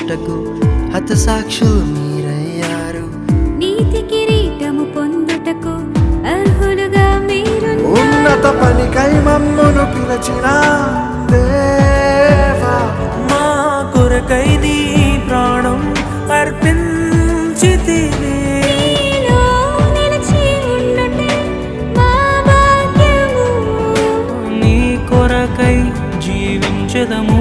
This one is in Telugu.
రక్షించుటకు హతసాక్షులు మీరయ్యారు. నీతి కిరీటము పొందుటకు అర్హులుగా మీరు. ఉన్నత పనికై మమ్మును పిలచిన దేవా, మా కొరకై నీ ప్రాణం అర్పించితివి. నీలో నిలిచి ఉండుటే మా భాగ్యము. నీ కొరకై జీవించెదము.